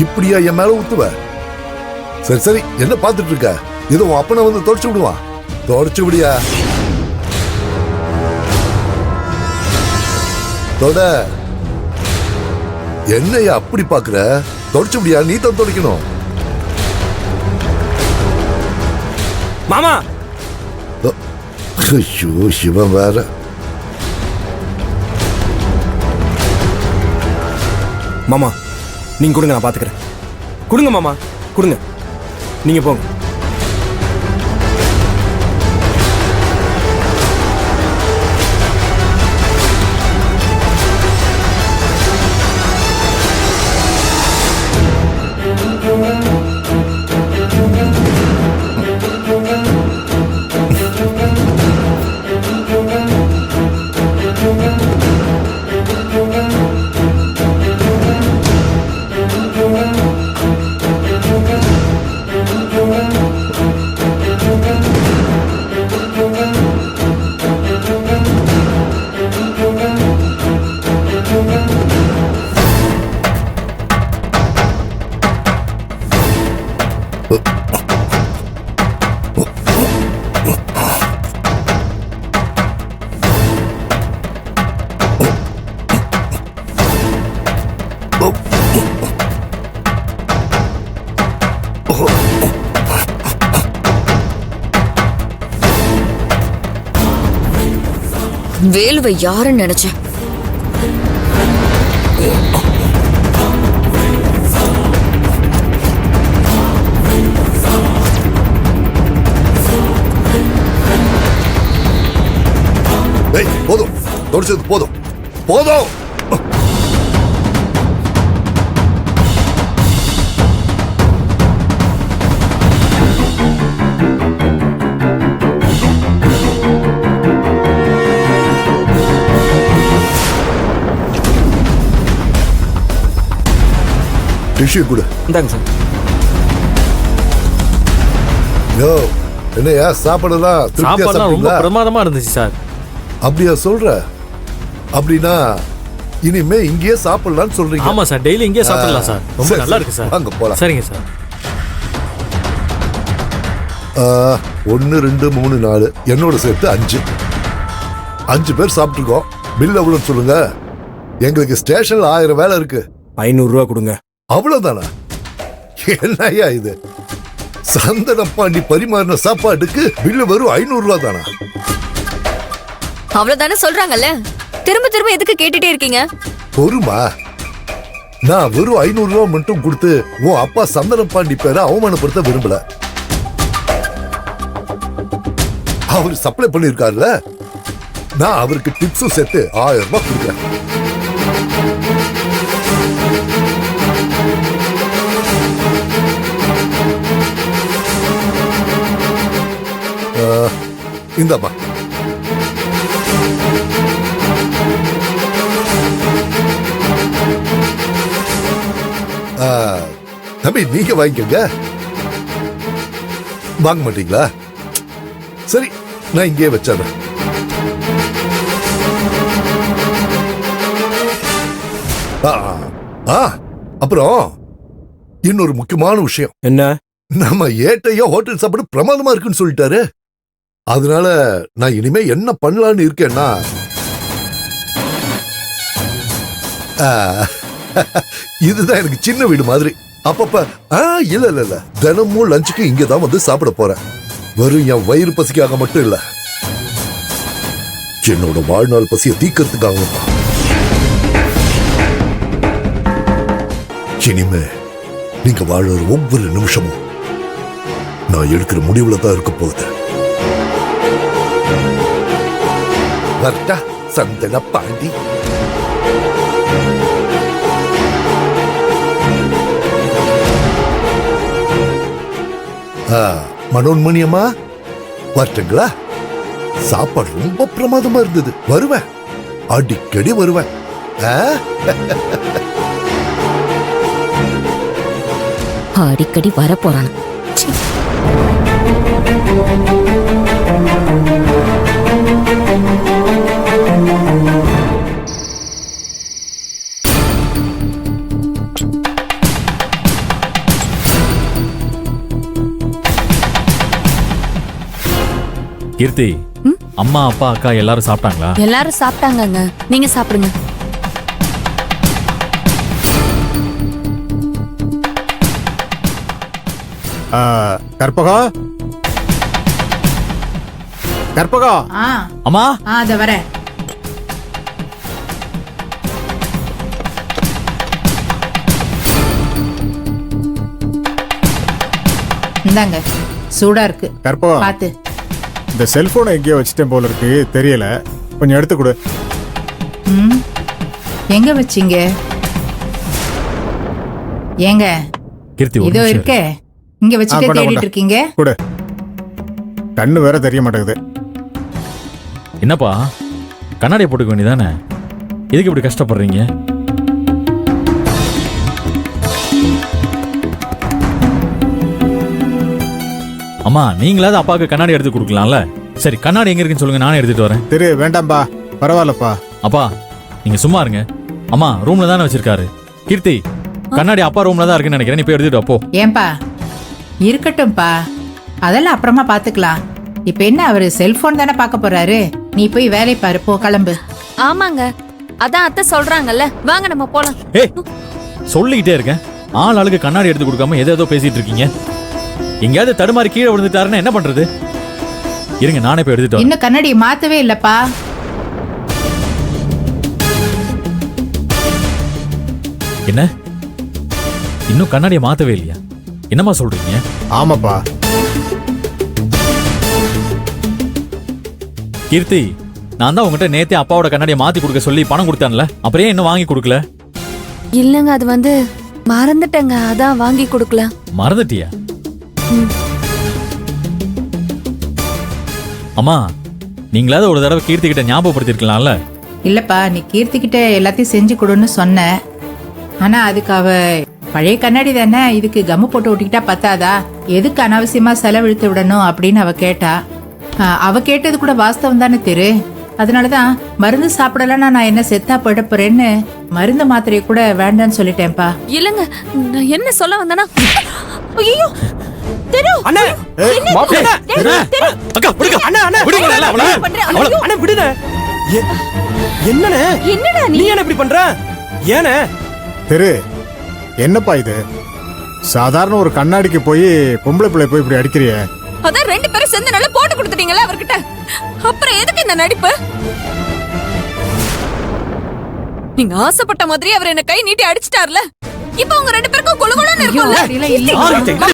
இப்படியா என் மேல ஊத்துவ? சரி சரி, என்ன பாத்துட்டு இருக்க? இது உன் அப்பனை வந்து தொடச்சு விடுவான். தொடச்சு விடியா? தொட. என்னையா அப்படி பாக்குற? தொடச்சு விடியா? நீ தான் தொடக்கணும். மாமா. ஐயோ, சிவன் வேற. மாமா நீங்க கொடுங்க, நான் பாத்துக்கிறேன். கொடுங்க மாமா, கொடுங்க. நீங்க போங்க. வேலுவை யாருன்னு நினைச்சேன். போதும், தொடச்சது போதும் போதும். டிஷ்யூ கொடு. இந்தாங்க சார். யோ, என்னையா சாப்பாடுலாம் சாப்பாடுலாம் ரொம்ப பிரமாதமா இருந்துச்சு சார். அப்படியா சொல்ற? அப்படின்னா இனிமே இங்கேயே சாப்பிடலாம்னு சொல்றீங்க? ஆமா சார், டெய்லி இங்கேயே சாப்பிடலாம் சார். ரொம்ப நல்லா இருக்கு சார். வாங்க போலாம். சரிங்க சார். 1 2 3 4 என்னோட சேர்த்து 5 பேர் சாப்பிட்டுருக்கோம். பில் எவ்வளவுன்னு சொல்லுங்க. எங்களுக்கு ஸ்டேஷன்ல 1000 வேலை இருக்கு. 500 ரூபா கொடுங்க. அவ்வளவுதானா? என்னையா இது? சந்தனப்பா நீ பரிமாறின சாப்பாட்டுக்கு பில்லு வெறும் 500 ரூபா தானா? அவ்வளவுதானே சொல்றாங்கல்ல, திரும்ப திரும்ப எதுக்கு கேட்டுட்டே இருக்கீங்க? பொறுமா, நான் வெறும் 500 ரூபா மட்டும் கொடுத்து உன் அப்பா சந்தனம் பாண்டி பேரை அவமானப்படுத்த விரும்பல. அவர் சப்ளை பண்ணிருக்காருல, நான் அவருக்கு டிப்ஸும் சேர்த்து 1000 ரூபாய் கொடுக்குறேன். இந்தாமா. தம்பி நீங்க வாங்கிக்கங்க. வாங்க மாட்டீங்களா? சரி, நான் இங்கே வச்சிடுறேன். அப்புறம் இன்னொரு முக்கியமான விஷயம். என்ன? நம்ம ஏட்டையோ ஹோட்டல் சாப்பாடு பிரமாதமா இருக்குன்னு சொல்லிட்டாரு. அதனால நான் இனிமே என்ன பண்ணலான்னு இருக்கேன்னா, இதுதான் எனக்கு சின்ன வீடு மாதிரி. அப்பப்ப இல்ல இல்ல இல்ல, தினமும் லஞ்சுக்கு இங்கதான் வந்து சாப்பிட போறேன். வெறும் என் வயிறு பசிக்காக மட்டும் இல்ல, என்னோட வாழ்நாள் பசியை தீக்கிறதுக்காக. இனிமே நீங்க வாழற ஒவ்வொரு நிமிஷமும் நான் எடுக்கிற முடிவுல தான் இருக்க போகுது. வரட்டா சந்தன பாண்டி. மனோன்மணியம்மா வரட்டுங்களா? சாப்பாடு ரொம்ப பிரமாதமா இருந்தது. வருவேன், அடிக்கடி வருவேன். அடிக்கடி வர போறான. கீர்த்தி அம்மா அப்பா அக்கா எல்லாரும் சாப்பிட்டாங்களா? எல்லாரும் சாப்பிட்டாங்கங்க. நீங்க சாப்பிடுங்க. கற்பகம் கற்பகம் ஆ அம்மா ஆ அத வரேன். இந்தாங்க சூடா இருக்கு கற்பகம் பாத்து. இந்த செல்போனை எங்கேயோ வச்சுட்டேன் போல இருக்கு, தெரியல. கொஞ்சம் எடுத்து கொடு. ம் எங்க வச்சீங்க? ஏங்க கீர்த்தி ஒரு இதோ நிமிஷம் இருக்கே, இங்க வச்சுட்டு கொண்டா, தேடிட்டு கொண்டா. இருக்கீங்க. கொடு. கண்ணு வேற தெரிய மாட்டேங்குது. என்னப்பா கண்ணாடியை போட்டுக்க வேண்டியதானே? எதுக்கு இப்படி கஷ்டப்படுறீங்க? அம்மா நீங்களாவது அப்பாவுக்கு கண்ணாடி எடுத்து கொடுக்கலாம்ல. சரி கண்ணாடி எங்க இருக்குன்னு சொல்லுங்க, நானே எடுத்துட்டு வரேன். திரு வேண்டாம்பா, பரவாயில்லப்பா. அப்பா நீங்க சும்மா இருங்க. அம்மா ரூம்ல தானே வச்சிருக்காரு. கீர்த்தி கண்ணாடி அப்பா ரூம்ல தான் இருக்குன்னு நினைக்கிறேன். நீ போய் எடுத்துட்டு வா, போ. ஏன்பா இருக்கட்டும்பா, அதெல்லாம் அப்புறமா பாத்துக்கலாம். இப்ப என்ன அவரு செல்போன் தானே பார்க்க போறாரு. நீ போய் வேலை பாரு, போ கிளம்பு. ஆமாங்க, அதான் அத்தை சொல்றாங்கல்ல. வாங்க நம்ம போலாம். ஏய் சொல்லிக்கிட்டே இருக்கேன், ஆள் ஆளுக்கு கண்ணாடி எடுத்து கொடுக்காம ஏதோ பேசிட்டு இருக்கீங்க. எங்கேயாவது தடுமாறி கீழே விழுந்துட்டாருன்னா என்ன பண்றது? இருங்க நானே போய் எடுத்துட்டு வரேன். இன்னும் கண்ணாடி மாத்தவே இல்லப்பா. என்ன இன்னும் கண்ணாடியை மாத்தவே இல்லையா? என்னம்மா சொல்றீங்க? ஆமாப்பா. கீர்த்தி நான் தான் உங்ககிட்ட நேத்தே அப்பாவோட கண்ணாடியை மாத்தி கொடுக்க சொல்லி பணம் கொடுத்தான்ல, அப்புறம் ஏன் இன்னும் வாங்கி கொடுக்கல? இல்லங்க, அது வந்து மறந்துட்டேங்க, அதான் வாங்கி கொடுக்கல. மறந்துட்டியா? அம்மா நீங்களாவது ஒரு தடவை கீர்த்தி கிட்ட ஞாபகப்படுத்திருக்கலாம்ல. இல்லப்பா, நீ கீர்த்திக்கிட்ட எல்லாத்தையும் செஞ்சு கொடுன்னு சொன்ன. ஆனா அதுக்கு அவ பழைய கண்ணாடி தானே, இதுக்கு கம்மு போட்டு ஒட்டிக்கிட்டா பத்தாதா, எதுக்கு அனாவசியமா செலவிழுத்து விடணும் அப்படின்னு அவ கேட்டா. அவ கேட்டது கூட வாஸ்தவம் தானே திரு. அதனாலதான் மருந்து சாப்பிடலன்னா நான் என்ன செத்தா போயிட போறேன்னு மருந்து மாத்திரையை கூட வேண்டான்னு சொல்லிட்டேன்ப்பா. இல்லங்க, நான் என்ன சொல்ல வந்தேன்னா, ஐயோ தெரு அண்ணா மாப்பிள்ளை அக்கா விடுங்க. அண்ணா அண்ணா விடுங்க அவளை. அண்ணா விடுங்க. என்னண்ணே என்னடா நீ என்ன இப்படி பண்ற? ஏனே திரு என்னப்பா இது? சாதாரண ஒரு கண்ணாடிக்கு போய் பொம்பளை பிள்ளை போய் இப்படி அடிக்கிறிய? அதான் ரெண்டு பேரும் சேர்ந்து நல்லா போட்டு கொடுத்துட்டீங்களா அவர்கிட்ட. அப்புறம் எதுக்கு இந்த நடிப்பு? நீங்க ஆசைப்பட்ட மாதிரி அவர் என்ன கை நீட்டி அடிச்சிட்டார்ல. இப்ப உங்க ரெண்டு பேருக்கும் குளு குளுன்னு இருக்கும்ல. அப்படிலாம் இல்லைங்க.